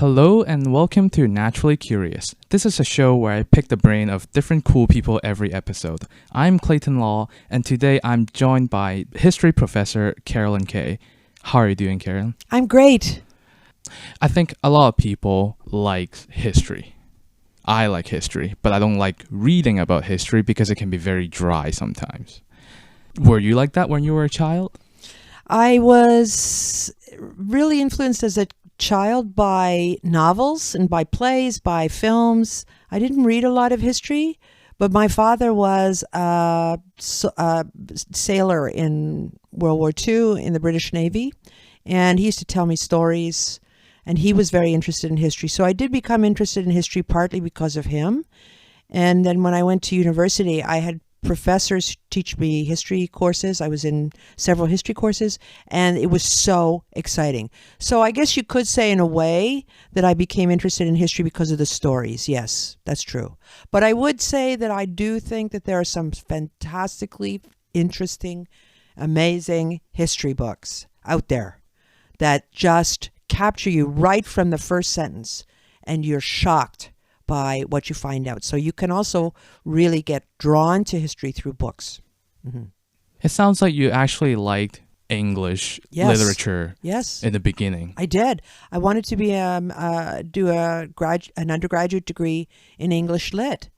Hello and welcome to Naturally Curious. This is a show where I pick the brain of different cool people every episode. I'm Clayton Law, and today I'm joined by history professor Carolyn Kay. How are you doing, Carolyn? I'm great. I think a lot of people like history. I like history, but I don't like reading about history because it can be very dry sometimes. Were you like that when you were a child? I was really influenced as a child by novels and by plays, by films. I didn't read a lot of history, but my father was a sailor in World War II in the British Navy, and he used to tell me stories, and he was very interested in history. So I did become interested in history partly because of him. And then when I went to university, I had professors teach me history courses. I was in several history courses, and it was so exciting. So I guess you could say in a way that I became interested in history because of the stories. Yes, that's true. But I would say that I do think that there are some fantastically interesting, amazing history books out there that just capture you right from the first sentence, and you're shocked by what you find out. So you can also really get drawn to history through books. Mm-hmm. It sounds like you actually liked English literature in the beginning. I did. I wanted to be do an undergraduate degree in English lit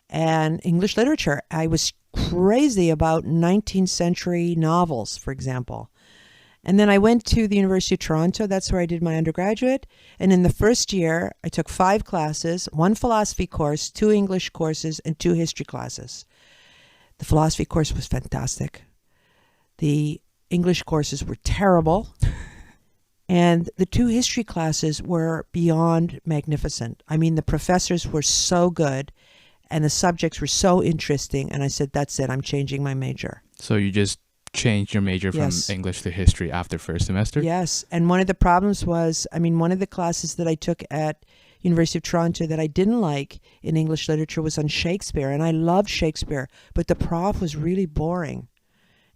and English literature. I was crazy about 19th century novels, for example. And then I went to the University of Toronto. That's where I did my undergraduate. And in the first year, I took 5 classes, 1 philosophy course, 2 English courses, and 2 history classes. The philosophy course was fantastic. The English courses were terrible. And the 2 history classes were beyond magnificent. I mean, the professors were so good, and the subjects were so interesting. And I said, that's it. I'm changing my major. So you just changed your major from English to history after first semester? Yes. And one of the problems was, one of the classes that I took at University of Toronto that I didn't like in English literature was on Shakespeare. And I loved Shakespeare, but the prof was really boring.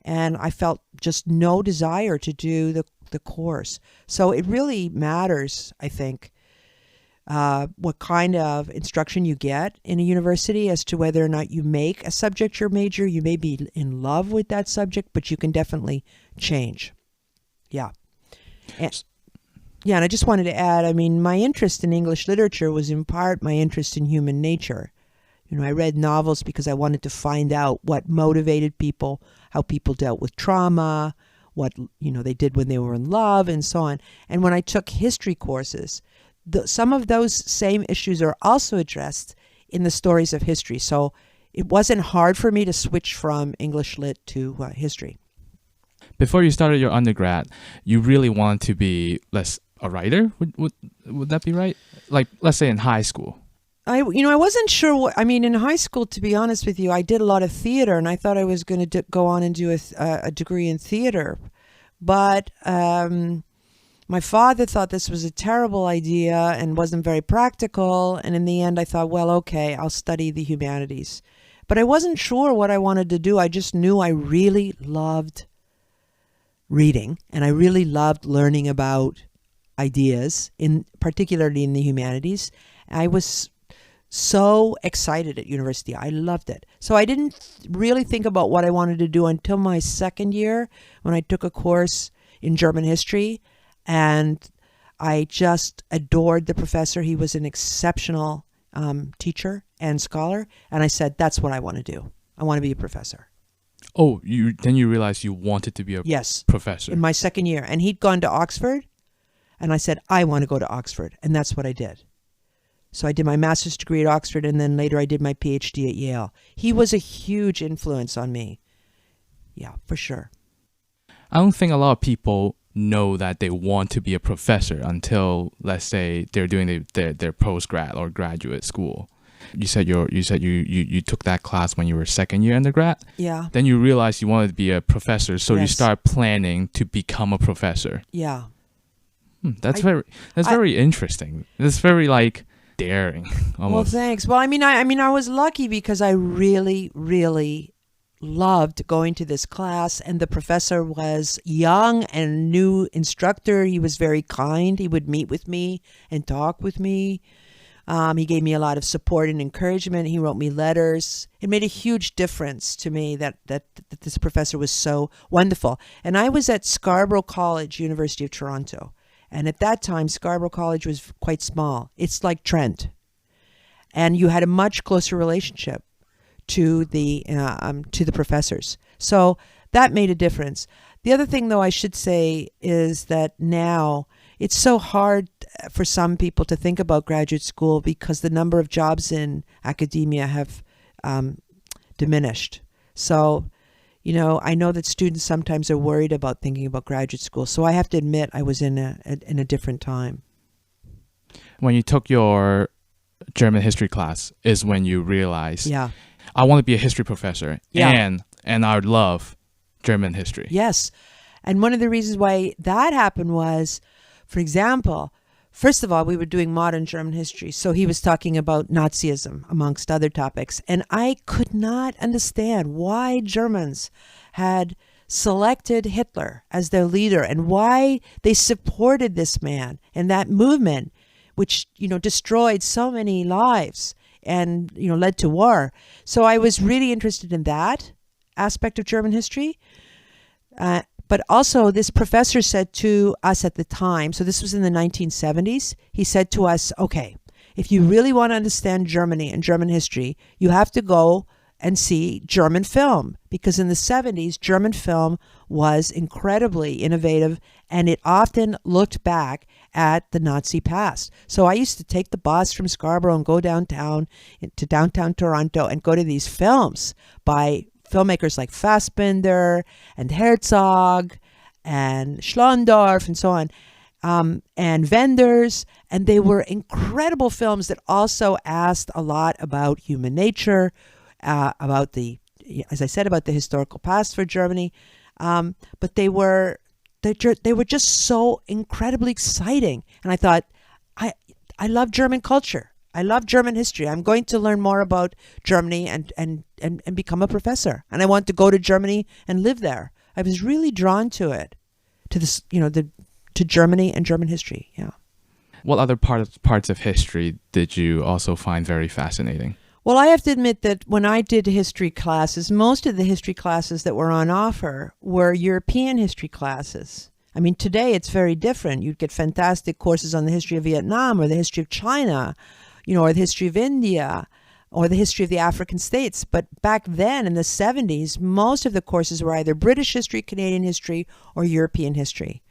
And I felt just no desire to do the course. So it really matters, I think, what kind of instruction you get in a university as to whether or not you make a subject your major. You may be in love with that subject, but you can definitely change. Yeah. And I just wanted to add, my interest in English literature was in part my interest in human nature. I read novels because I wanted to find out what motivated people, how people dealt with trauma, what, they did when they were in love, and so on. And when I took history courses, some of those same issues are also addressed in the stories of history. So it wasn't hard for me to switch from English lit to history. Before you started your undergrad, you really wanted to be a writer? Would that be right? Like, let's say in high school. I wasn't sure in high school, to be honest with you, I did a lot of theater, and I thought I was going to go on and do a degree in theater. But my father thought this was a terrible idea and wasn't very practical. And in the end, I thought, well, okay, I'll study the humanities. But I wasn't sure what I wanted to do. I just knew I really loved reading, and I really loved learning about ideas, particularly in the humanities. I was so excited at university. I loved it. So I didn't really think about what I wanted to do until my second year when I took a course in German history. And I just adored the professor. He was an exceptional teacher and scholar. And I said, that's what I want to do. I want to be a professor. Oh, then you realized you wanted to be a professor. In my second year. And he'd gone to Oxford. And I said, I want to go to Oxford. And that's what I did. So I did my master's degree at Oxford, and then later I did my PhD at Yale. He was a huge influence on me. Yeah, for sure. I don't think a lot of people know that they want to be a professor until, let's say, they're doing their postgrad or graduate school. You said you took that class when you were second year undergrad. Yeah. Then you realized you wanted to be a professor, so you start planning to become a professor. Yeah. That's very interesting. It's very daring. Almost. Well, thanks. Well, I was lucky because I really, really loved going to this class, and the professor was young and new instructor. He was very kind. He would meet with me and talk with me. He gave me a lot of support and encouragement. He wrote me letters. It made a huge difference to me that this professor was so wonderful. And I was at Scarborough College, University of Toronto. And at that time, Scarborough College was quite small. It's like Trent. And you had a much closer relationship to the professors. So that made a difference. The other thing, though, I should say is that now it's so hard for some people to think about graduate school because the number of jobs in academia have diminished. So, I know that students sometimes are worried about thinking about graduate school. So I have to admit I was in a different time. When you took your German history class is when you realized, yeah, I want to be a history professor, yeah, and I would love German history. Yes. And one of the reasons why that happened was, for example, first of all, we were doing modern German history. So he was talking about Nazism, amongst other topics. And I could not understand why Germans had selected Hitler as their leader and why they supported this man and that movement, which, destroyed so many lives and, led to war. So I was really interested in that aspect of German history. But also this professor said to us at the time, so this was in the 1970s, he said to us, okay, if you really want to understand Germany and German history, you have to go and see German film, because in the 70s, German film was incredibly innovative and it often looked back at the Nazi past. So I used to take the bus from Scarborough and go downtown to downtown Toronto and go to these films by filmmakers like Fassbinder and Herzog and Schlondorf and so on, and Wenders. And they were incredible films that also asked a lot about human nature, about as I said, about the historical past for Germany. But they were just so incredibly exciting. And I thought, I love German culture. I love German history. I'm going to learn more about Germany and become a professor. And I want to go to Germany and live there. I was really drawn to it, to this, to Germany and German history. Yeah. What other parts of history did you also find very fascinating? Well, I have to admit that when I did history classes, most of the history classes that were on offer were European history classes. I mean, today it's very different. You'd get fantastic courses on the history of Vietnam or the history of China, or the history of India, or the history of the African states. But back then, in the 70s, most of the courses were either British history, Canadian history, or European history.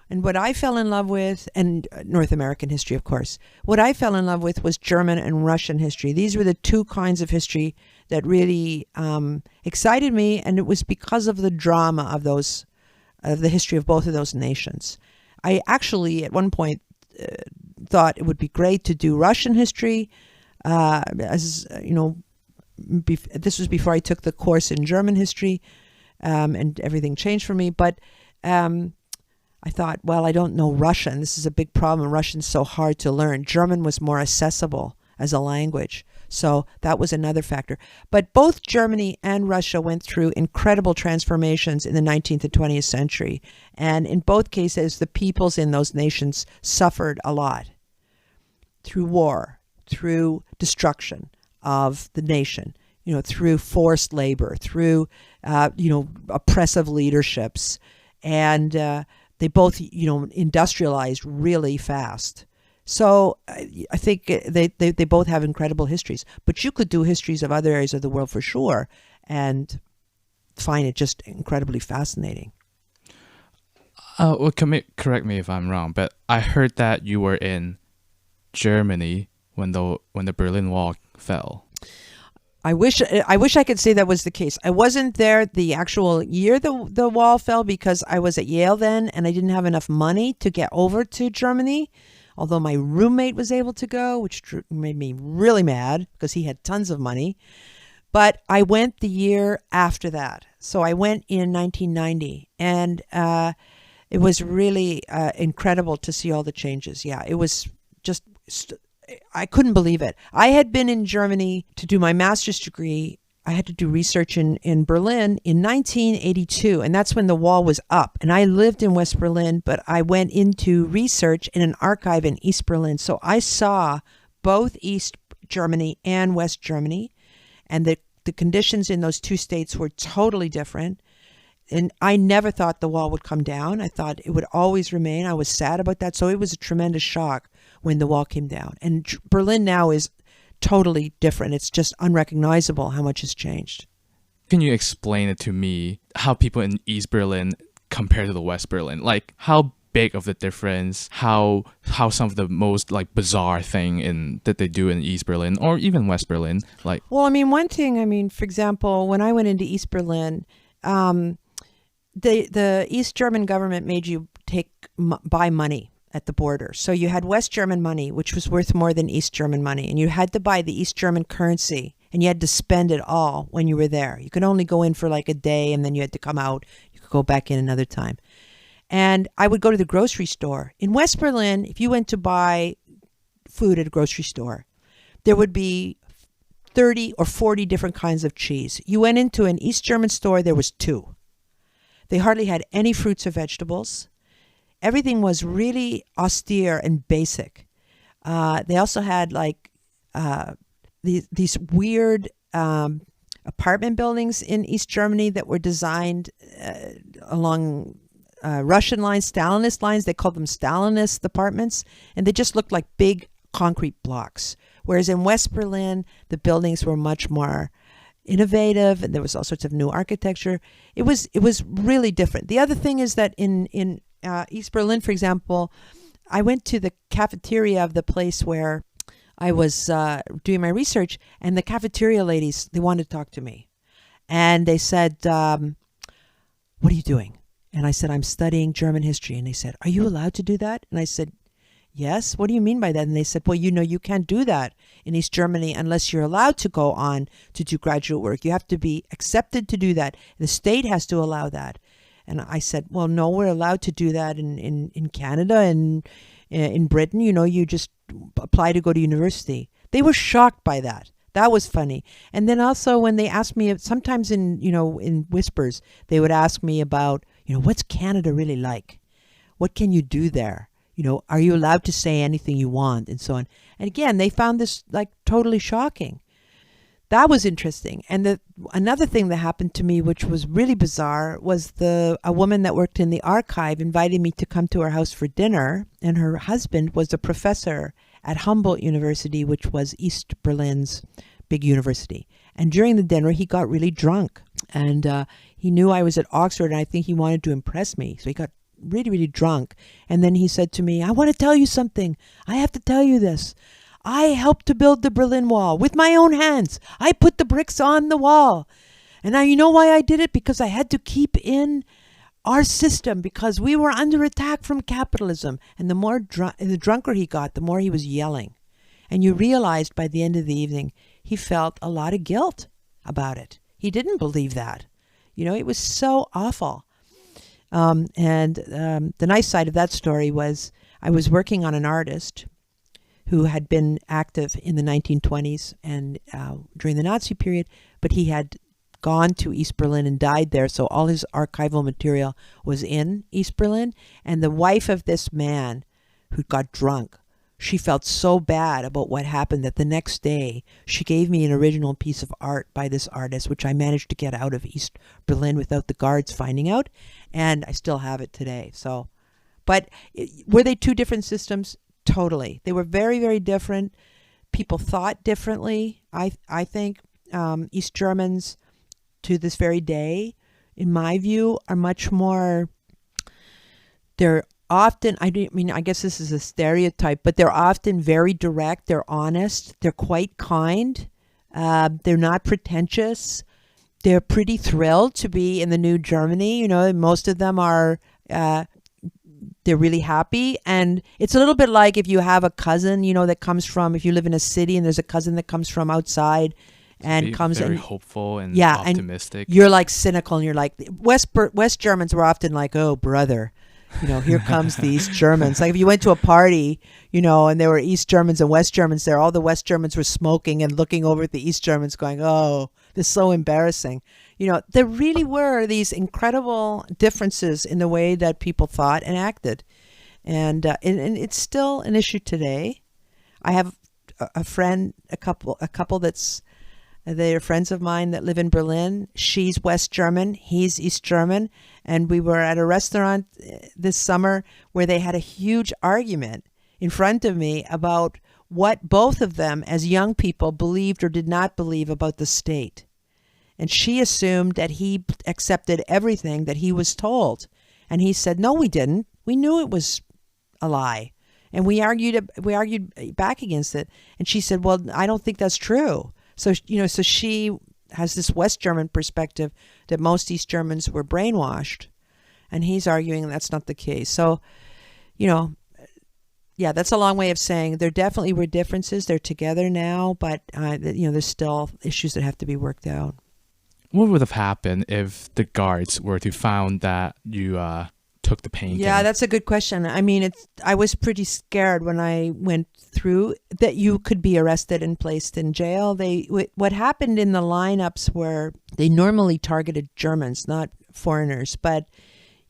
And what I fell in love with, and North American history, of course, what I fell in love with was German and Russian history. These were the two kinds of history that really excited me, and it was because of the drama of the history of both of those nations. I actually, at one point, thought it would be great to do Russian history, this was before I took the course in German history, and everything changed for me. But I thought, well, I don't know Russian. This is a big problem. Russian's so hard to learn. German was more accessible as a language. So that was another factor. But both Germany and Russia went through incredible transformations in the 19th and 20th century. And in both cases, the peoples in those nations suffered a lot through war, through destruction of the nation, through forced labor, through, oppressive leaderships. And they both, industrialized really fast. So I think they both have incredible histories. But you could do histories of other areas of the world for sure and find it just incredibly fascinating. Well, correct me if I'm wrong, but I heard that you were in Germany when the Berlin Wall fell. I wish I could say that was the case. I wasn't there the actual year the wall fell because I was at Yale then and I didn't have enough money to get over to Germany, although my roommate was able to go, which made me really mad because he had tons of money. But I went the year after that. So I went in 1990 and it was really incredible to see all the changes. Yeah, it was just I couldn't believe it. I had been in Germany to do my master's degree I had to do research in Berlin in 1982, and that's when the wall was up. And I lived in West Berlin, but I went into research in an archive in East Berlin. So I saw both East Germany and West Germany, and the conditions in those two states were totally different. And I never thought the wall would come down. I thought it would always remain. I was sad about that. So it was a tremendous shock when the wall came down. And Berlin now is totally different. It's just unrecognizable how much has changed. Can you explain it to me how people in East Berlin compare to the West Berlin? Like how big of the difference, how some of the most like bizarre thing that they do in East Berlin or even West Berlin? Like, well, I mean, one thing, I mean, for example, when I went into East Berlin, the East German government made you buy money at the border. So you had West German money, which was worth more than East German money, and you had to buy the East German currency, and you had to spend it all when you were there. You could only go in for like a day, and then you had to come out. You could go back in another time. And I would go to the grocery store. In West Berlin, if you went to buy food at a grocery store, there would be 30 or 40 different kinds of cheese. You went into an East German store, there was 2. They hardly had any fruits or vegetables. Everything was really austere and basic. They also had like these weird apartment buildings in East Germany that were designed along Russian lines, Stalinist lines. They called them Stalinist apartments, and they just looked like big concrete blocks. Whereas in West Berlin, the buildings were much more innovative, and there was all sorts of new architecture. It was really different. The other thing is that in East Berlin, for example, I went to the cafeteria of the place where I was doing my research, and the cafeteria ladies, they wanted to talk to me. And they said, what are you doing? And I said, I'm studying German history. And they said, are you allowed to do that? And I said, yes. What do you mean by that? And they said, well, you can't do that in East Germany unless you're allowed to go on to do graduate work. You have to be accepted to do that. The state has to allow that. And I said, well, no, we're allowed to do that in Canada and in Britain. You just apply to go to university. They were shocked by that. That was funny. And then also when they asked me, sometimes in whispers, they would ask me about, what's Canada really like? What can you do there? Are you allowed to say anything you want and so on? And again, they found this like totally shocking. That was interesting. And another thing that happened to me, which was really bizarre, was a woman that worked in the archive invited me to come to her house for dinner. And her husband was a professor at Humboldt University, which was East Berlin's big university. And during the dinner, he got really drunk. And he knew I was at Oxford, and I think he wanted to impress me. So he got really, really drunk. And then he said to me, I want to tell you something. I have to tell you this. I helped to build the Berlin Wall with my own hands. I put the bricks on the wall. And now you know why I did it? Because I had to keep in our system because we were under attack from capitalism. And the more the drunker he got, the more he was yelling. And you realized by the end of the evening, he felt a lot of guilt about it. He didn't believe that. It was so awful. The nice side of that story was I was working on an artist who had been active in the 1920s and during the Nazi period, but he had gone to East Berlin and died there, so all his archival material was in East Berlin. And the wife of this man who got drunk, she felt so bad about what happened that the next day she gave me an original piece of art by this artist, which I managed to get out of East Berlin without the guards finding out, and I still have it today. So, but were they two different systems? Totally. They were very, very different. People thought differently. I think East Germans to this very day, in my view, are much more, they're often, I guess this is a stereotype, but they're often very direct. They're honest. They're quite kind. They're not pretentious. They're pretty thrilled to be in the new Germany. Most of them are, they're really happy. And it's a little bit like if you have a cousin, that comes from, if you live in a city and there's a cousin that comes from outside and comes very and hopeful and optimistic. And you're like cynical and you're like, West Germans were often like, oh, brother. Here comes the East Germans. Like if you went to a party, and there were East Germans and West Germans there, all the West Germans were smoking and looking over at the East Germans going, oh, This is so embarrassing. There really were these incredible differences in the way that people thought and acted. And it's still an issue today. I have a friend, a couple that's, they're friends of mine that live in Berlin. She's West German, he's East German. And we were at a restaurant this summer where they had a huge argument in front of me about what both of them as young people believed or did not believe about the state. And she assumed that he accepted everything that he was told. And he said, no, we didn't. We knew it was a lie. And we argued back against it. And she said, well, I don't think that's true. So, so she has this West German perspective that most East Germans were brainwashed. And he's arguing that's not the case. So, yeah, that's a long way of saying there definitely were differences. They're together now, but, there's still issues that have to be worked out. What would have happened if the guards were to found that you took the painting? Yeah, that's a good question. I mean, I was pretty scared when I went through that you could be arrested and placed in jail. What happened in the lineups were they normally targeted Germans, not foreigners, but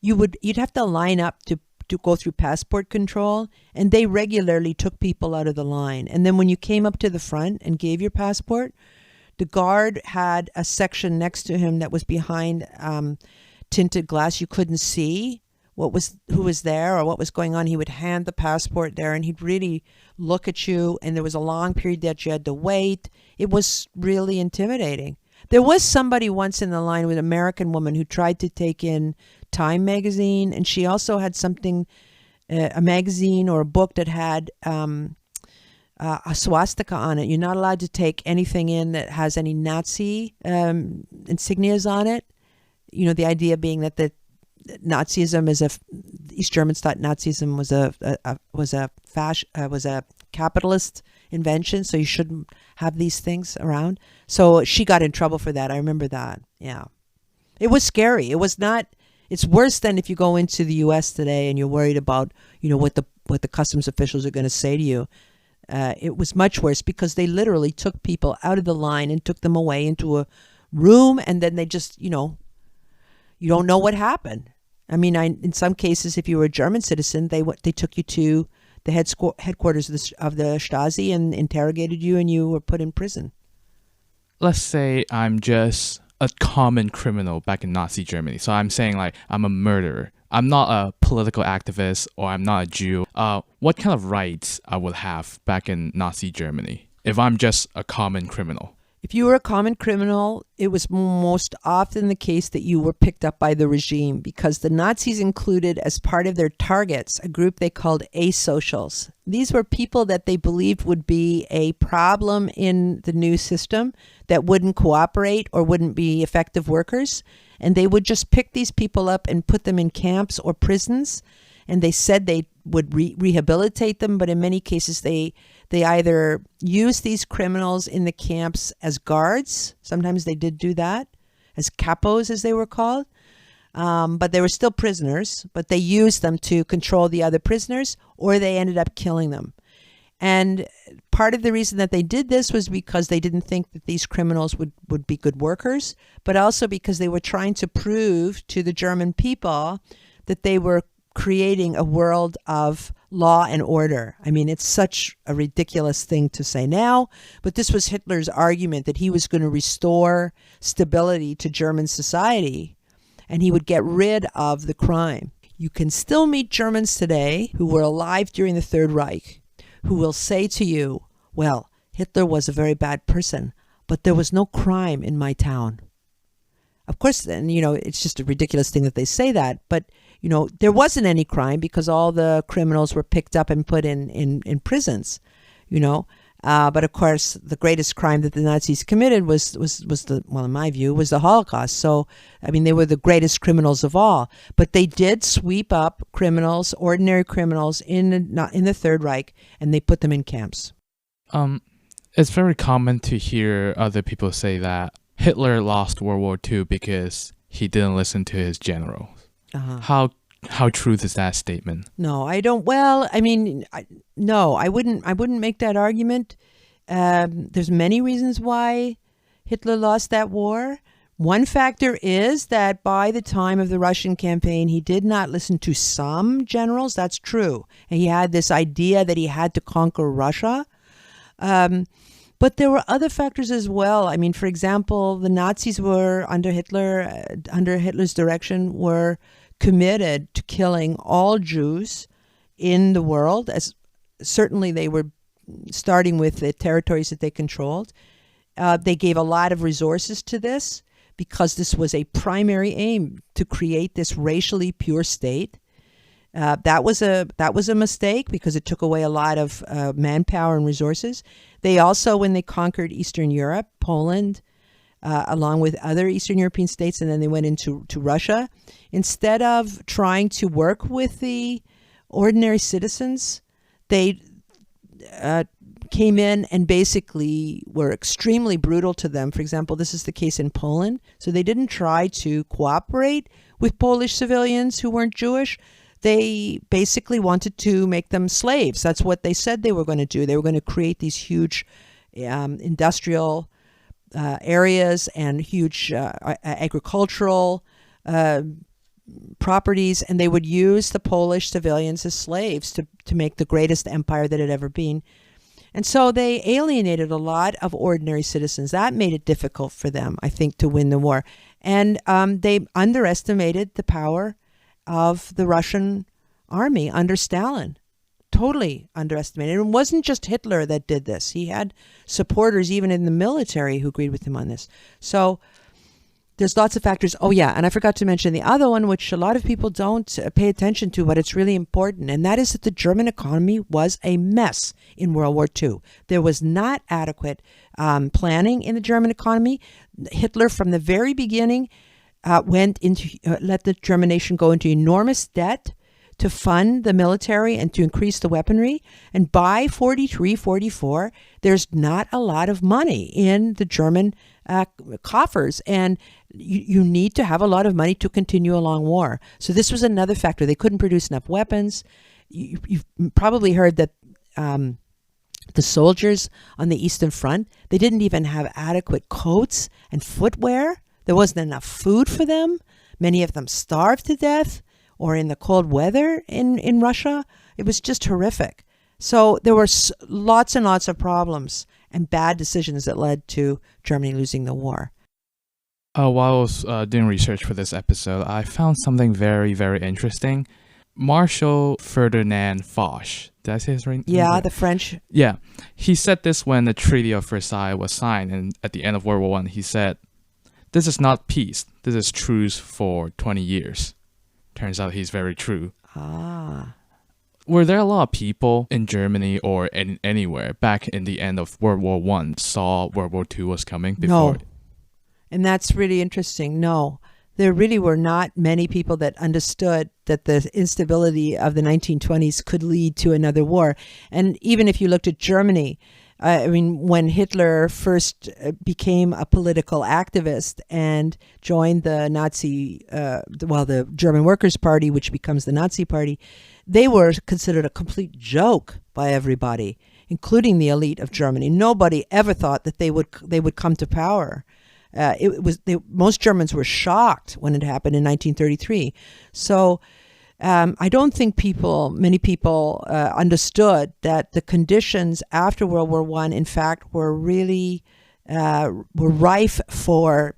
you'd have to line up to go through passport control, and they regularly took people out of the line. And then when you came up to the front and gave your passport, the guard had a section next to him that was behind tinted glass. You couldn't see who was there or what was going on. He would hand the passport there, and he'd really look at you, and there was a long period that you had to wait. It was really intimidating. There was somebody once in the line with an American woman who tried to take in Time magazine, and she also had something, a magazine or a book that had a swastika on it. You're not allowed to take anything in that has any Nazi insignias on it. The idea being that the Nazism East Germans thought Nazism was a capitalist invention, so you shouldn't have these things around. So she got in trouble for that. I remember that. Yeah, it was scary. It was not. It's worse than if you go into the U.S. today and you're worried about what the customs officials are going to say to you. It was much worse because they literally took people out of the line and took them away into a room, and then they just you don't know what happened. I mean, in some cases, if you were a German citizen, they took you to the headquarters of the Stasi and interrogated you, and you were put in prison. Let's say I'm just a common criminal back in Nazi Germany. So I'm saying like I'm a murderer. I'm not a political activist, or I'm not a Jew. What kind of rights I would have back in Nazi Germany if I'm just a common criminal? If you were a common criminal, it was most often the case that you were picked up by the regime, because the Nazis included as part of their targets a group they called asocials. These were people that they believed would be a problem in the new system, that wouldn't cooperate or wouldn't be effective workers. And they would just pick these people up and put them in camps or prisons. And they said they would rehabilitate them, but in many cases they either used these criminals in the camps as guards. Sometimes they did do that, as capos as they were called. But they were still prisoners, but they used them to control the other prisoners, or they ended up killing them. And part of the reason that they did this was because they didn't think that these criminals would be good workers, but also because they were trying to prove to the German people that they were creating a world of law and order. I mean, it's such a ridiculous thing to say now, but this was Hitler's argument, that he was going to restore stability to German society, and he would get rid of the crime. You can still meet Germans today who were alive during the Third Reich, who will say to you, well, Hitler was a very bad person, but there was no crime in my town. Of course, then, it's just a ridiculous thing that they say that, but there wasn't any crime because all the criminals were picked up and put in prisons, But of course, the greatest crime that the Nazis committed was in my view, was the Holocaust. So, I mean, they were the greatest criminals of all. But they did sweep up criminals, ordinary criminals in the Third Reich, and they put them in camps. It's very common to hear other people say that Hitler lost World War II because he didn't listen to his generals. Uh-huh. How true is that statement? No, I don't. Well, I mean, no, I wouldn't make that argument. There's many reasons why Hitler lost that war? One factor is that by the time of the Russian campaign, he did not listen to some generals. That's true. And he had this idea that he had to conquer Russia. But there were other factors as well. I mean, for example, the Nazis were under Hitler's direction, were committed to killing all Jews in the world. As certainly they were starting with the territories that they controlled. They gave a lot of resources to this because this was a primary aim to create this racially pure state. That was a mistake because it took away a lot of manpower and resources. They also, when they conquered Eastern Europe, Poland, along with other Eastern European states, and then they went into Russia, instead of trying to work with the ordinary citizens, they came in and basically were extremely brutal to them. For example, this is the case in Poland. So they didn't try to cooperate with Polish civilians who weren't Jewish. They basically wanted to make them slaves. That's what they said they were going to do. They were going to create these huge industrial areas and huge agricultural properties, and they would use the Polish civilians as slaves to make the greatest empire that had ever been. And so they alienated a lot of ordinary citizens. That made it difficult for them, I think, to win the war. And they underestimated the power of the Russian army under Stalin. Totally underestimated. It wasn't just Hitler that did this. He had supporters even in the military who agreed with him on this. So there's lots of factors. Oh, yeah, and I forgot to mention the other one, which a lot of people don't pay attention to, but it's really important, and that is that the German economy was a mess in World War II. There was not adequate planning in the German economy. Hitler, from the very beginning, let the German nation go into enormous debt to fund the military and to increase the weaponry. And by 43, 44, there's not a lot of money in the German coffers. And you need to have a lot of money to continue a long war. So this was another factor. They couldn't produce enough weapons. You've probably heard that the soldiers on the Eastern Front, they didn't even have adequate coats and footwear. There wasn't enough food for them. Many of them starved to death or in the cold weather in Russia. It was just horrific. So there were lots and lots of problems and bad decisions that led to Germany losing the war. While I was doing research for this episode, I found something very, very interesting. Marshal Ferdinand Foch. Did I say his name? Yeah, the French. Yeah. He said this when the Treaty of Versailles was signed, and at the end of World War I, he said, "This is not peace. This is truce for 20 years." Turns out he's very true. Were there a lot of people in Germany or anywhere back in the end of World War I saw World War II was coming before? No. And that's really interesting. No. There really were not many people that understood that the instability of the 1920s could lead to another war. And even if you looked at Germany, I mean, when Hitler first became a political activist and joined the the German Workers' Party, which becomes the Nazi Party, they were considered a complete joke by everybody, including the elite of Germany. Nobody ever thought that they would come to power. Most Germans were shocked when it happened in 1933. So I don't think many people understood that the conditions after World War I, in fact, were really were rife for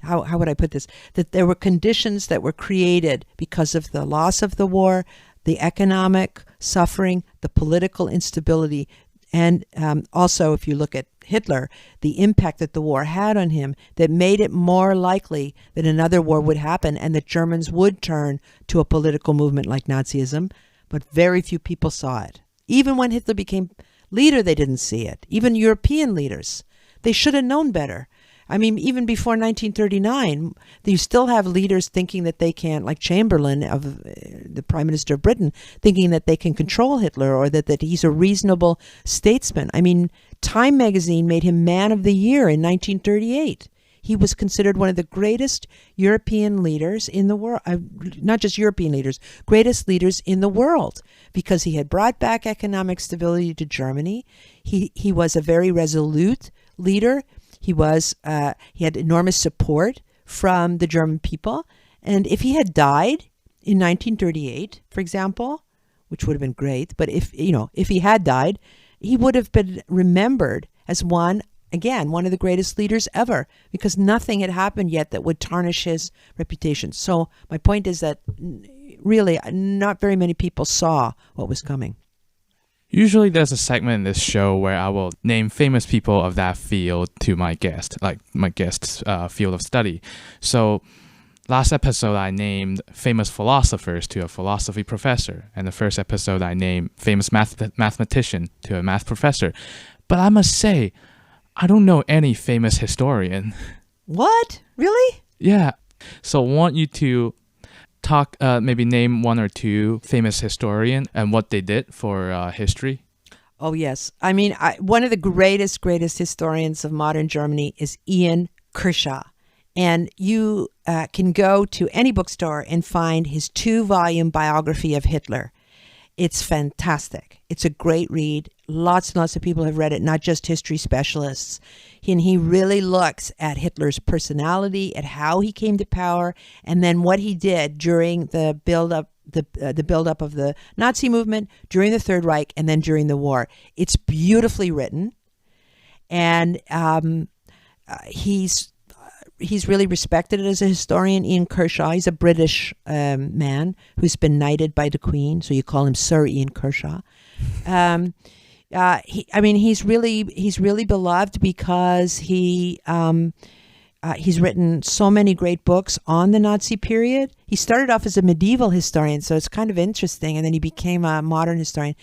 how would I put this? That there were conditions that were created because of the loss of the war, the economic suffering, the political instability, and also if you look at Hitler, the impact that the war had on him that made it more likely that another war would happen and that Germans would turn to a political movement like Nazism, but very few people saw it. Even when Hitler became leader, they didn't see it. Even European leaders. They should have known better. I mean, even before 1939, you still have leaders thinking that they can, like Chamberlain, of the Prime Minister of Britain, thinking that they can control Hitler or that he's a reasonable statesman. I mean, Time magazine made him Man of the Year in 1938. He was considered one of the greatest European leaders in the world, not just European leaders, greatest leaders in the world, because he had brought back economic stability to Germany. He was a very resolute leader. He had enormous support from the German people. And if he had died in 1938, for example, which would have been great, but if he had died, he would have been remembered as one of the greatest leaders ever, because nothing had happened yet that would tarnish his reputation. So my point is that really not very many people saw what was coming. Usually there's a segment in this show where I will name famous people of that field to my guest, like my guest's field of study. So last episode I named famous philosophers to a philosophy professor, and the first episode I named famous mathematician to a math professor. But I must say, I don't know any famous historian. What? Really? Yeah. So I want you to talk, maybe name one or two famous historian and what they did for history. Oh, yes. I mean, one of the greatest historians of modern Germany is Ian Kershaw. And you can go to any bookstore and find his 2-volume biography of Hitler. It's fantastic. It's a great read. Lots and lots of people have read it, not just history specialists. And he really looks at Hitler's personality, at how he came to power, and then what he did during the build-up of the Nazi movement, during the Third Reich, and then during the war. It's beautifully written, and he's really respected as a historian. Ian Kershaw, he's a British man who's been knighted by the Queen, so you call him Sir Ian Kershaw. He's really beloved because he's written so many great books on the Nazi period. He started off as a medieval historian, so it's kind of interesting, and then he became a modern historian.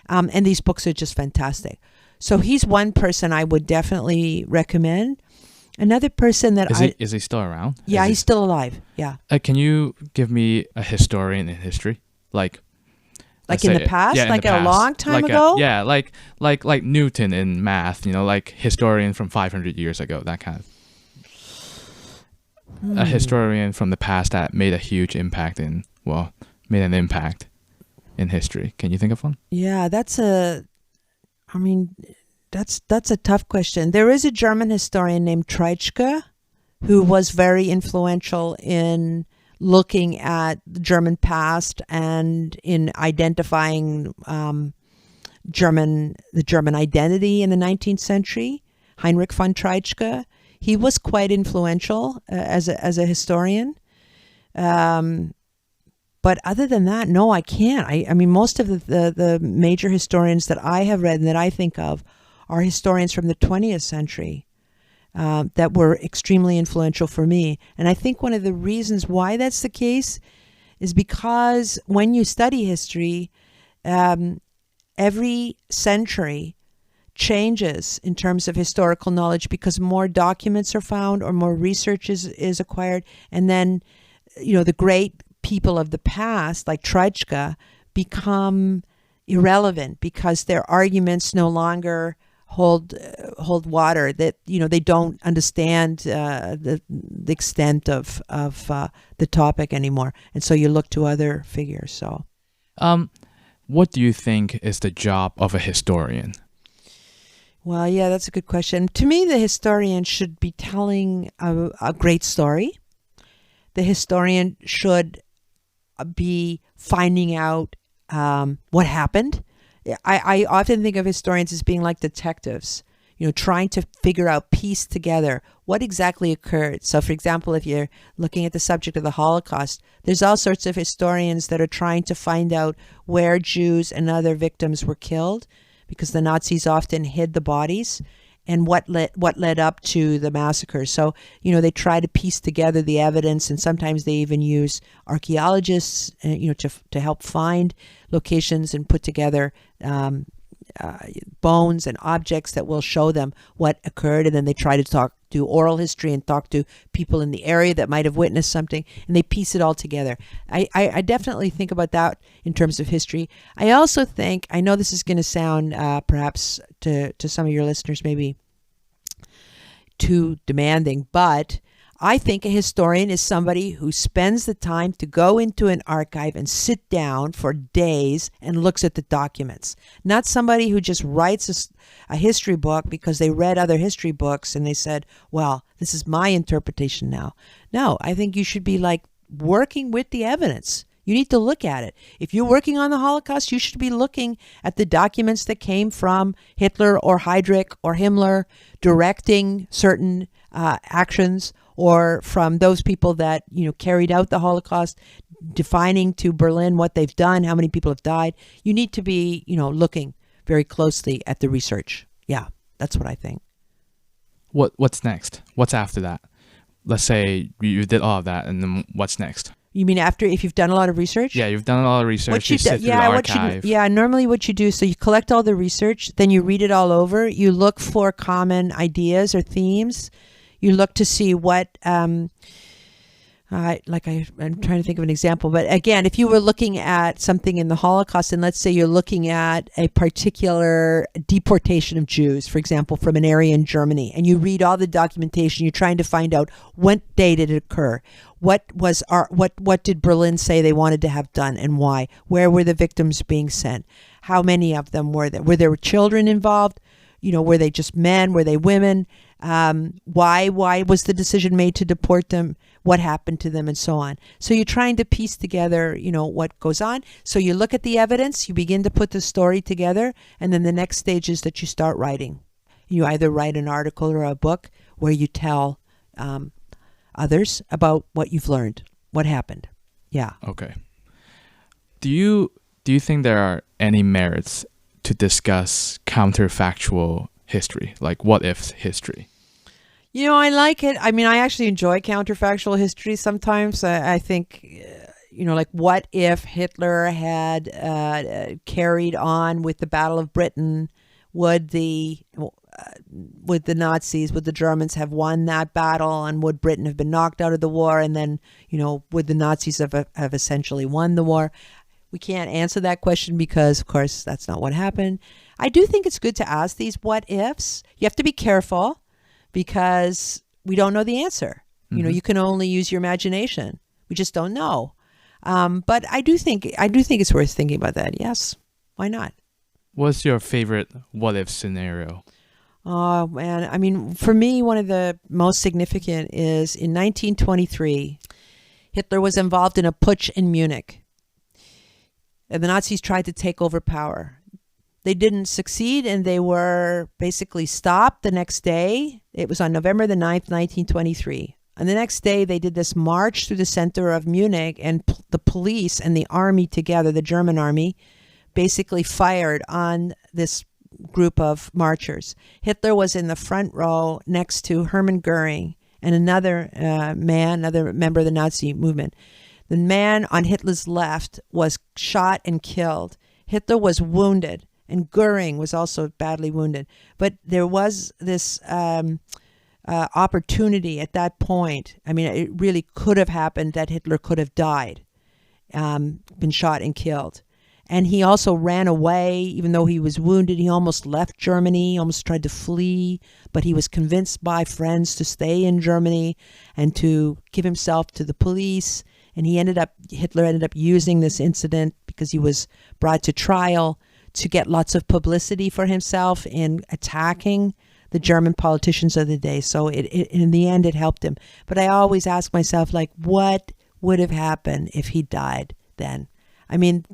And these books are just fantastic. So he's one person I would definitely recommend. Another person that is he still around? Yeah, he's still alive. Yeah. Can you give me a historian in history, like in the past, a long time ago? Like Newton in math. Like historian from 500 years ago. That kind of a historian from the past that made a huge impact made an impact in history. Can you think of one? Yeah, that's a tough question. There is a German historian named Treitschke who was very influential in looking at the German past and in identifying the German identity in the 19th century. Heinrich von Treitschke. He was quite influential as a historian. But other than that, no, I can't. I mean, most of the major historians that I have read and that I think of are historians from the 20th century that were extremely influential for me. And I think one of the reasons why that's the case is because when you study history, every century changes in terms of historical knowledge because more documents are found or more research is acquired. And then, the great people of the past, like Treitschke, become irrelevant because their arguments no longer hold water, that they don't understand the extent of the topic anymore, and so you look to other figures. So what do you think is the job of a historian? Well, yeah, that's a good question. To me, the historian should be telling a great story. The historian should be finding out what happened. I often think of historians as being like detectives, trying to figure out, piece together what exactly occurred. So, for example, if you're looking at the subject of the Holocaust, there's all sorts of historians that are trying to find out where Jews and other victims were killed, because the Nazis often hid the bodies, and what led up to the massacre. So, they try to piece together the evidence, and sometimes they even use archaeologists, to help find locations and put together bones and objects that will show them what occurred. And then they try to do oral history and talk to people in the area that might have witnessed something, and they piece it all together. I definitely think about that in terms of history. I also think, I know this is going to sound perhaps to some of your listeners maybe too demanding, but I think a historian is somebody who spends the time to go into an archive and sit down for days and looks at the documents. Not somebody who just writes a history book because they read other history books and they said, well, this is my interpretation now. No, I think you should be like working with the evidence. You need to look at it. If you're working on the Holocaust, you should be looking at the documents that came from Hitler or Heydrich or Himmler directing certain actions, or from those people that carried out the Holocaust, defining to Berlin what they've done, how many people have died. You need to be looking very closely at the research. Yeah, that's what I think. What's next? What's after that? Let's say you did all of that, and then what's next? You mean after, if you've done a lot of research? Yeah, you've done a lot of research. You sit through the archive. Normally what you do, so you collect all the research, then you read it all over. You look for common ideas or themes. You look to see what, I'm trying to think of an example. But again, if you were looking at something in the Holocaust, and let's say you're looking at a particular deportation of Jews, for example, from an area in Germany, and you read all the documentation, you're trying to find out what day did it occur, what did Berlin say they wanted to have done, and why? Where were the victims being sent? How many of them were there? Were there children involved? Were they just men? Were they women? Why was the decision made to deport them? What happened to them, and so on? So you're trying to piece together, what goes on. So you look at the evidence, you begin to put the story together, and then the next stage is that you start writing. You either write an article or a book where you tell others about what you've learned, what happened. Yeah. Okay. Do you think there are any merits to discuss counterfactual history, like what if history? I like it. I mean, I actually enjoy counterfactual history sometimes. I think, like what if Hitler had carried on with the Battle of Britain? Would the Nazis, would the Germans have won that battle, and would Britain have been knocked out of the war? And then, would the Nazis have essentially won the war? We can't answer that question because, of course, that's not what happened. I do think it's good to ask these what ifs. You have to be careful because we don't know the answer. Mm-hmm. You can only use your imagination. We just don't know. But I do think it's worth thinking about that. Yes, why not? What's your favorite what if scenario? Oh man, I mean, for me, one of the most significant is in 1923, Hitler was involved in a putsch in Munich. And the Nazis tried to take over power. They didn't succeed, and they were basically stopped the next day. It was on November the 9th, 1923. And the next day, they did this march through the center of Munich, and the police and the army together, the German army, basically fired on this group of marchers. Hitler was in the front row next to Hermann Goering and another member of the Nazi movement. The man on Hitler's left was shot and killed. Hitler was wounded, and Goering was also badly wounded. But there was this opportunity at that point. I mean, it really could have happened that Hitler could have died, been shot and killed. And he also ran away, even though he was wounded. He almost left Germany, almost tried to flee, but he was convinced by friends to stay in Germany and to give himself to the police. And Hitler ended up using this incident because he was brought to trial to get lots of publicity for himself in attacking the German politicians of the day. So in the end, it helped him. But I always ask myself, like, what would have happened if he died then? I mean,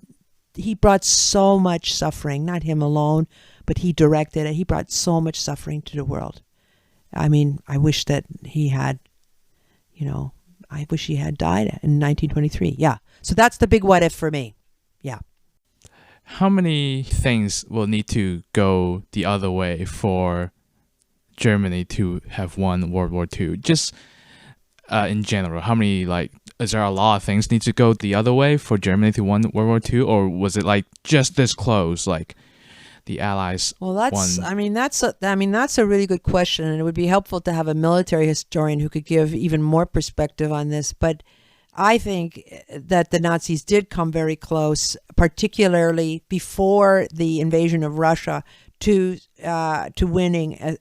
he brought so much suffering, not him alone, but he directed it. He brought so much suffering to the world. I mean, I wish that he had, I wish he had died in 1923. Yeah. So that's the big what if for me. Yeah. How many things will need to go the other way for Germany to have won World War II? Just in general, how many, is there a lot of things need to go the other way for Germany to win World War II? Or was it just this close, the Allies won? That's a really good question, and it would be helpful to have a military historian who could give even more perspective on this. But I think that the Nazis did come very close, particularly before the invasion of Russia, to winning.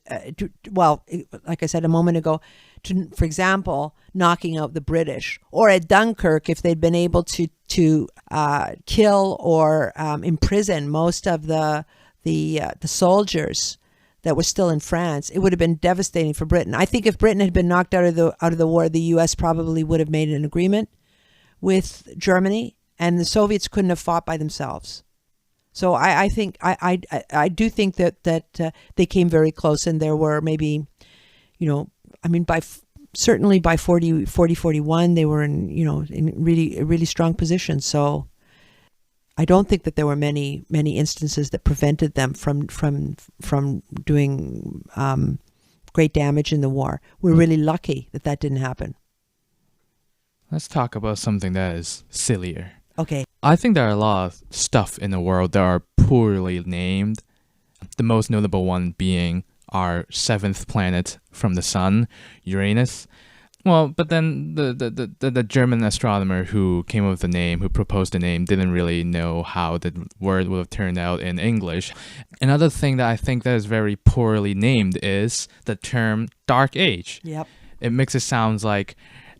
Like I said a moment ago, to, for example, knocking out the British, or at Dunkirk, if they'd been able to kill or imprison most of the soldiers that were still in France, it would have been devastating for Britain. I think if Britain had been knocked out of the war, the U.S. probably would have made an agreement with Germany, and the Soviets couldn't have fought by themselves. So I do think that they came very close, and there were maybe, certainly by 41, they were in really strong positions. So I don't think that there were many instances that prevented them from doing great damage in the war. We're really lucky that didn't happen. Let's talk about something that is sillier. Okay. I think there are a lot of stuff in the world that are poorly named. The most notable one being our seventh planet from the sun, Uranus. Well, but then the German astronomer who came up with the name, who proposed the name, didn't really know how the word would have turned out in English. Another thing that I think that is very poorly named is the term dark age. Yep. It makes it sound like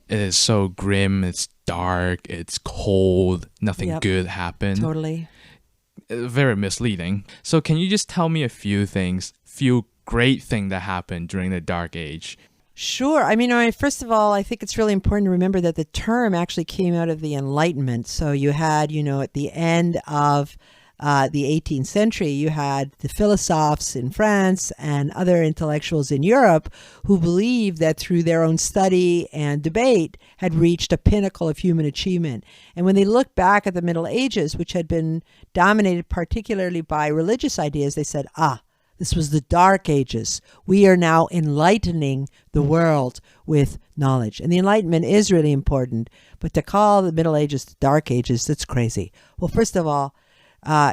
it is so grim, it's dark, it's cold, nothing good happened. Totally. Very misleading. So can you just tell me a few great things that happened during the dark age? Sure. First of all, I think it's really important to remember that the term actually came out of the Enlightenment. So you had, at the end of the 18th century, you had the philosophers in France and other intellectuals in Europe who believed that through their own study and debate had reached a pinnacle of human achievement. And when they looked back at the Middle Ages, which had been dominated particularly by religious ideas, they said, this was the Dark Ages. We are now enlightening the world with knowledge. And the Enlightenment is really important. But to call the Middle Ages the Dark Ages, that's crazy. Well, first of all,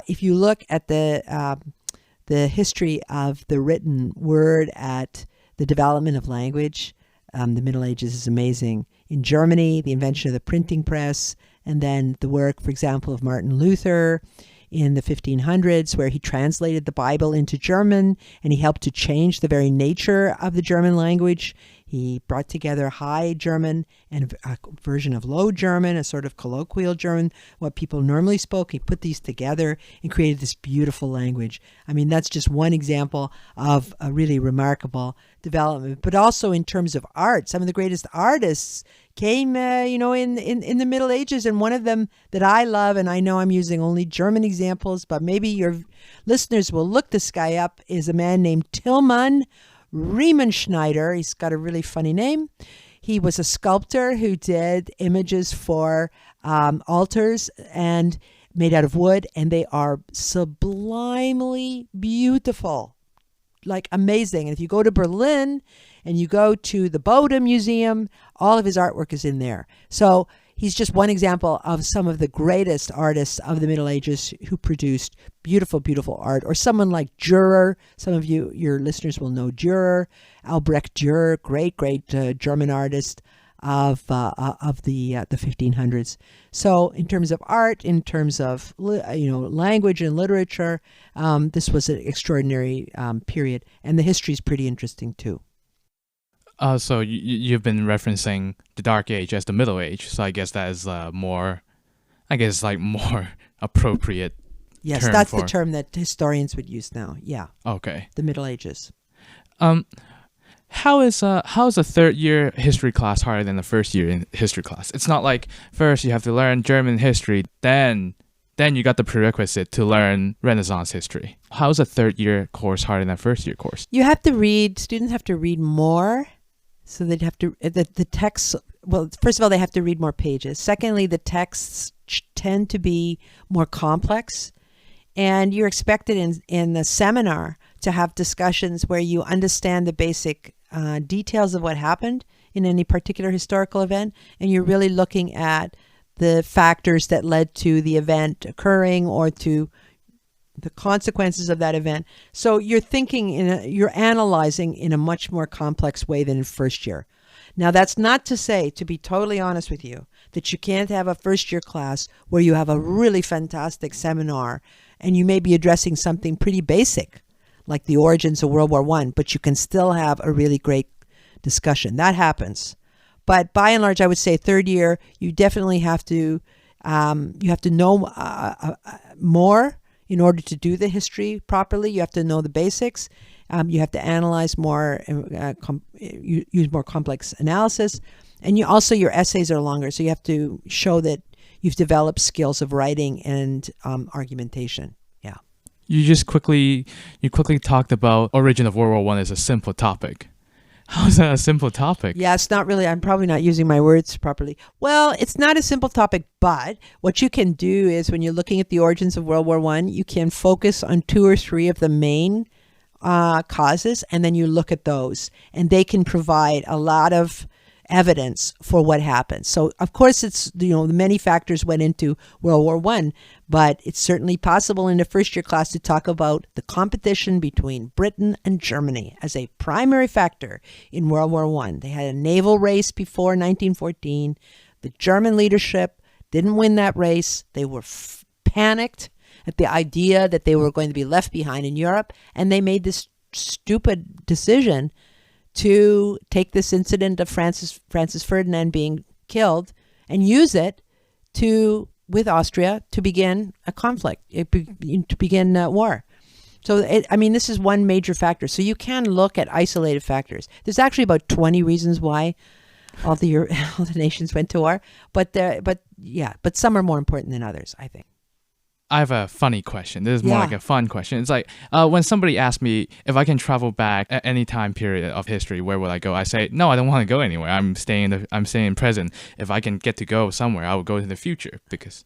if you look at the history of the written word, at the development of language, the Middle Ages is amazing. In Germany, the invention of the printing press, and then the work, for example, of Martin Luther in the 1500s, where he translated the Bible into German, and he helped to change the very nature of the German language. He brought together High German and a version of Low German, a sort of colloquial German, what people normally spoke. He put these together and created this beautiful language. That's just one example of a really remarkable development. But also in terms of art, some of the greatest artists came, in the Middle Ages. And one of them that I love, and I know I'm using only German examples, but maybe your listeners will look this guy up, is a man named Tilman Riemenschneider. He's got a really funny name. He was a sculptor who did images for altars and made out of wood, and they are sublimely beautiful, like amazing. And if you go to Berlin and you go to the Bode Museum, all of his artwork is in there. So he's just one example of some of the greatest artists of the Middle Ages who produced beautiful, beautiful art. Or someone like Dürer. Some of your listeners will know Dürer, Albrecht Dürer, great German artist of the 1500s. So in terms of art, in terms of language and literature, this was an extraordinary period, and the history is pretty interesting too. So you've been referencing the Dark Age as the Middle Age, so I guess that is more appropriate. Yes, that's the term that historians would use now. Yeah. Okay. The Middle Ages. How is a third year history class harder than the first year in history class? It's not like first you have to learn German history, then you got the prerequisite to learn Renaissance history. How is a third year course harder than a first year course? Students have to read more. So they'd have to, the texts, well, first of all, they have to read more pages. Secondly, the texts tend to be more complex. And you're expected in the seminar to have discussions where you understand the basic details of what happened in any particular historical event. And you're really looking at the factors that led to the event occurring or to the consequences of that event. So you're you're analyzing in a much more complex way than in first year. Now, that's not to say, to be totally honest with you, that you can't have a first year class where you have a really fantastic seminar and you may be addressing something pretty basic, like the origins of World War I, but you can still have a really great discussion. That happens. But by and large, I would say third year, you definitely have to know more in order to do the history properly. You have to know the basics. You have to analyze more, use more complex analysis. And your essays are longer, so you have to show that you've developed skills of writing and argumentation. Yeah. You quickly talked about origin of World War One as a simple topic. How is that a simple topic? Yeah, it's not really. I'm probably not using my words properly. Well, it's not a simple topic, but what you can do is when you're looking at the origins of World War One, you can focus on 2 or 3 of the main causes, and then you look at those, and they can provide a lot of evidence for what happened. So, of course, it's many factors went into World War One, but it's certainly possible in the first year class to talk about the competition between Britain and Germany as a primary factor in World War One. They had a naval race before 1914. The German leadership didn't win that race. They were panicked at the idea that they were going to be left behind in Europe, and they made this stupid decision to take this incident of Francis Ferdinand being killed and use it with Austria to begin a conflict, to begin war. So, this is one major factor. So you can look at isolated factors. There's actually about 20 reasons why all the nations went to war, but some are more important than others, I think. I have a funny question. This is more like a fun question. It's like when somebody asks me if I can travel back at any time period of history, where will I go? I say, no, I don't want to go anywhere. I'm staying present. If I can get to go somewhere, I will go to the future because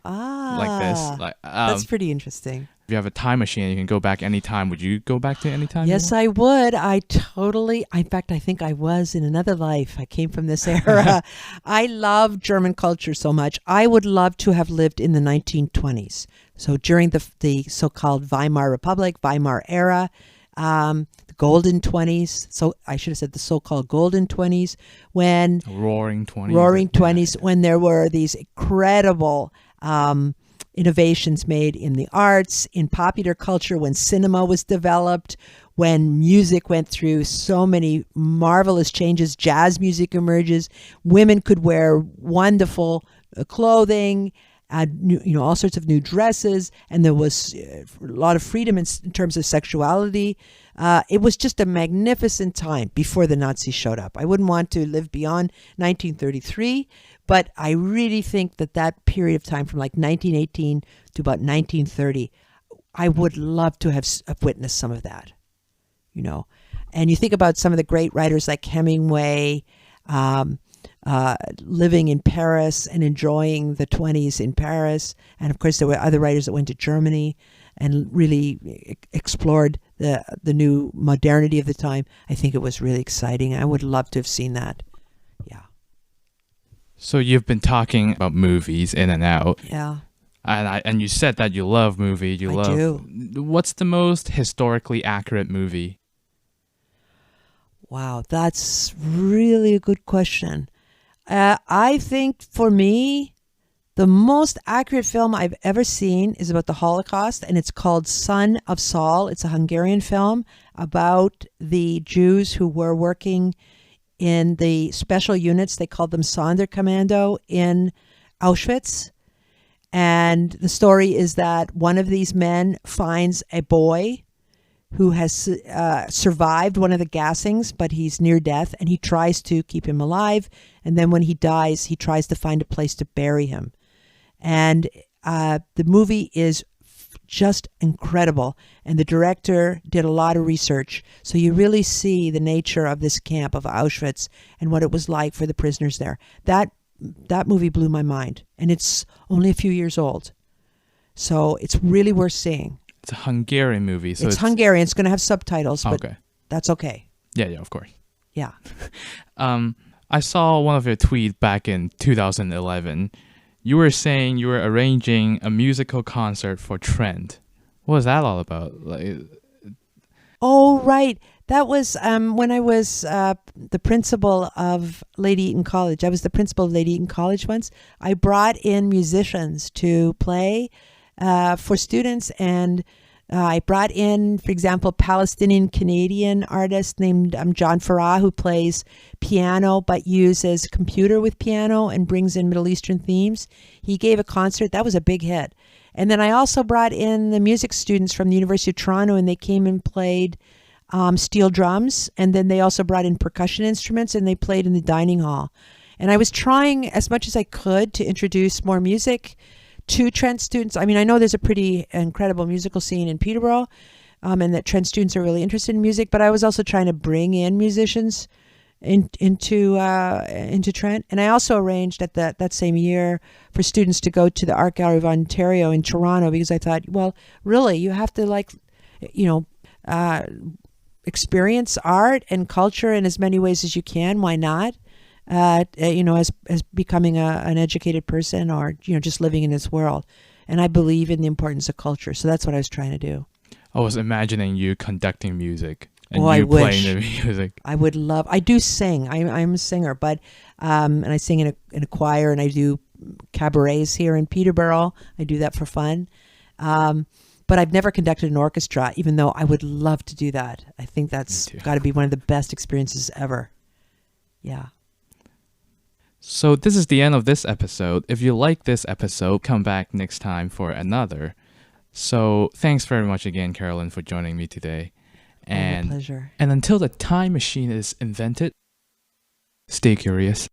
like this. That's pretty interesting. If you have a time machine and you can go back any time, would you go back to any time? Yes, I would. In fact, I think I was in another life. I came from this era. I love German culture so much. I would love to have lived in the 1920s. So during the so-called Weimar Republic, Weimar era, the golden 20s. So I should have said the so-called golden 20s when... Roaring 20s. Roaring 20s, when there were these incredible... innovations made in the arts, in popular culture, when cinema was developed, when music went through so many marvelous changes, jazz music emerges, women could wear wonderful clothing, all sorts of new dresses, and there was a lot of freedom in terms of sexuality. It was just a magnificent time before the Nazis showed up. I wouldn't want to live beyond 1933, but I really think that period of time from like 1918 to about 1930, I would love to have witnessed some of that, And you think about some of the great writers like Hemingway, living in Paris and enjoying the 20s in Paris. And of course, there were other writers that went to Germany and really explored the new modernity of the time. I think it was really exciting. I would love to have seen that. Yeah. So you've been talking about movies in and out. Yeah. And you said that you love movies. I do. What's the most historically accurate movie? Wow, that's really a good question. I think for me, the most accurate film I've ever seen is about the Holocaust, and it's called Son of Saul. It's a Hungarian film about the Jews who were working in the special units. They called them Sonderkommando in Auschwitz. And the story is that one of these men finds a boy who has survived one of the gassings, but he's near death, and he tries to keep him alive. And then when he dies, he tries to find a place to bury him. And the movie is just incredible. And the director did a lot of research. So you really see the nature of this camp of Auschwitz and what it was like for the prisoners there. That movie blew my mind. And it's only a few years old. So it's really worth seeing. It's a Hungarian movie. So it's Hungarian. It's going to have subtitles, but okay. That's okay. Yeah, of course. Yeah. I saw one of your tweets back in 2011. You were saying you were arranging a musical concert for Trent. What was that all about? Oh, right. That was when I was the principal of Lady Eaton College. I was the principal of Lady Eaton College once. I brought in musicians to play for students, and I brought in, for example, Palestinian Canadian artist named John Farah, who plays piano but uses computer with piano and brings in Middle Eastern themes. He gave a concert. That was a big hit. And then I also brought in the music students from the University of Toronto, and they came and played steel drums. And then they also brought in percussion instruments, and they played in the dining hall. And I was trying as much as I could to introduce more music to Trent students. I mean, I know there's a pretty incredible musical scene in Peterborough, and that Trent students are really interested in music, but I was also trying to bring in musicians into Trent. And I also arranged at that same year for students to go to the Art Gallery of Ontario in Toronto, because I thought, well, really, you have to experience art and culture in as many ways as you can. Why not? As becoming an educated person, or just living in this world. And I believe in the importance of culture, so that's what I was trying to do. I was imagining you conducting music and I you wish. playing the music. I would love. I do sing. I'm a singer, but and I sing in a choir, and I do cabarets here in Peterborough. I do that for fun. But I've never conducted an orchestra, even though I would love to do that. I think that's got to be one of the best experiences ever. Yeah. So this is the end of this episode. If you like this episode, come back next time for another. So thanks very much again, Carolyn, for joining me today. My pleasure. And until the time machine is invented, stay curious.